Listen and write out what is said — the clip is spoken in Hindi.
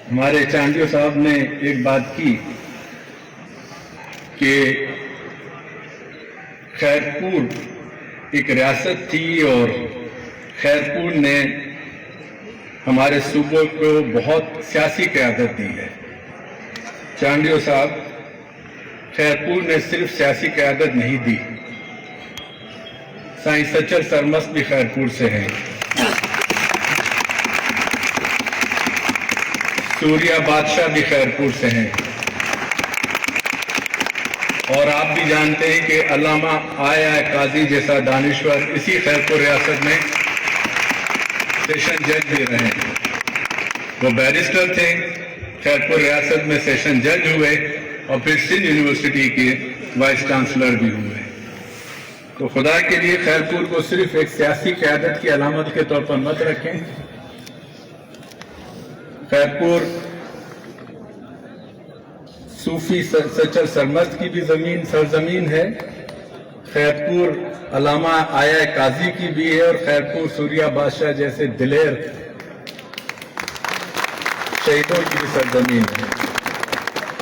हमारे चांडियो साहब ने एक बात की कि खैरपुर एक रियासत थी और खैरपुर ने हमारे सूबे को बहुत सियासी क़यादत दी है। चांडियो साहब, खैरपुर ने सिर्फ सियासी क़यादत नहीं दी, साईं सच्चर सरमस्त भी खैरपुर से हैं, सूर्या बादशाह भी खैरपुर से हैं, और आप भी जानते हैं कि अल्लामा आया काजी जैसा दानिश्वर इसी खैरपुर रियासत में सेशन जज भी रहे। वो बैरिस्टर थे, खैरपुर रियासत में सेशन जज हुए और फिर सिंध यूनिवर्सिटी के वाइस चांसलर भी हुए। तो खुदा के लिए खैरपुर को सिर्फ एक सियासी क़यादत की अलामत के तौर पर मत रखें। खैरपुर सूफी सच्चर सरमस्त की भी सरजमीन है। खैरपुर अल्लामा आया काजी की भी है और खैरपुर सूर्या बादशाह जैसे दिलेर शहीदों की भी सरजमीन है।